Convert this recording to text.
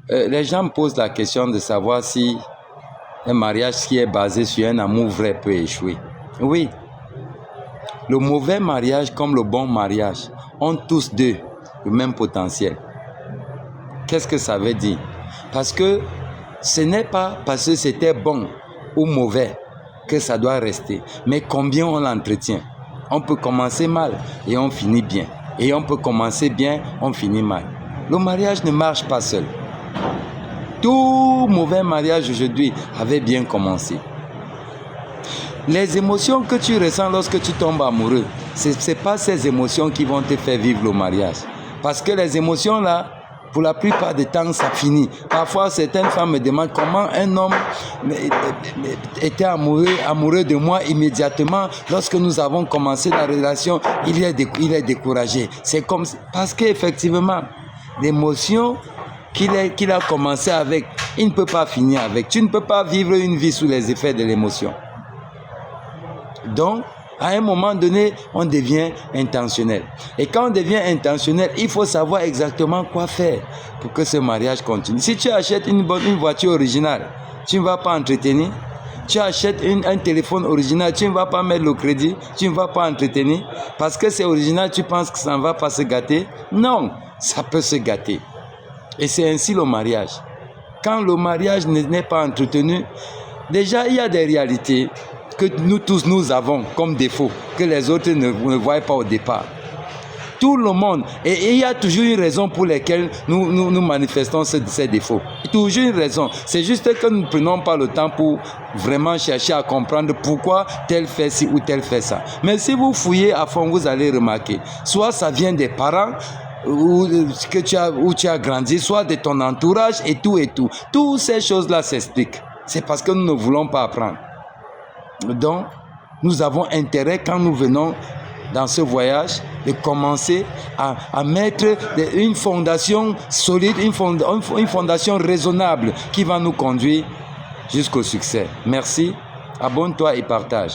les gens me posent la question de savoir si un mariage qui est basé sur un amour vrai peut échouer. Oui, le mauvais mariage comme le bon mariage ont tous deux le même potentiel. Qu'est-ce que ça veut dire? Parce que ce n'est pas parce que c'était bon ou mauvais que ça doit rester, mais combien on l'entretient. On peut commencer mal et on finit bien. Et on peut commencer bien, on finit mal. Le mariage ne marche pas seul. Tout mauvais mariage aujourd'hui avait bien commencé. Les émotions que tu ressens lorsque tu tombes amoureux, ce n'est pas ces émotions qui vont te faire vivre le mariage. Parce que les émotions là, pour la plupart du temps, ça finit. Parfois, certaines femmes me demandent comment un homme était amoureux de moi immédiatement. Lorsque nous avons commencé la relation, il est découragé. C'est comme parce qu'effectivement, l'émotion qu'il a commencé avec, il ne peut pas finir avec. Tu ne peux pas vivre une vie sous les effets de l'émotion. Donc, à un moment donné, on devient intentionnel. Et quand on devient intentionnel, il faut savoir exactement quoi faire pour que ce mariage continue. Si tu achètes une voiture originale, tu ne vas pas entretenir. Tu achètes un téléphone original, tu ne vas pas mettre le crédit, tu ne vas pas entretenir. Parce que c'est original, tu penses que ça ne va pas se gâter. Non, ça peut se gâter. Et c'est ainsi le mariage. Quand le mariage n'est pas entretenu, déjà il y a des réalités que nous tous nous avons comme défaut, que les autres ne voient pas au départ. Tout le monde, et il y a toujours une raison pour laquelle nous manifestons ces défauts. Toujours une raison. C'est juste que nous ne prenons pas le temps pour vraiment chercher à comprendre pourquoi tel fait ci ou tel fait ça. Mais si vous fouillez à fond, vous allez remarquer, soit ça vient des parents, où tu as grandi, soit de ton entourage et tout et tout. Toutes ces choses-là s'expliquent. C'est parce que nous ne voulons pas apprendre. Donc, nous avons intérêt, quand nous venons dans ce voyage, de commencer à mettre une fondation solide, une fondation raisonnable qui va nous conduire jusqu'au succès. Merci, abonne-toi et partage.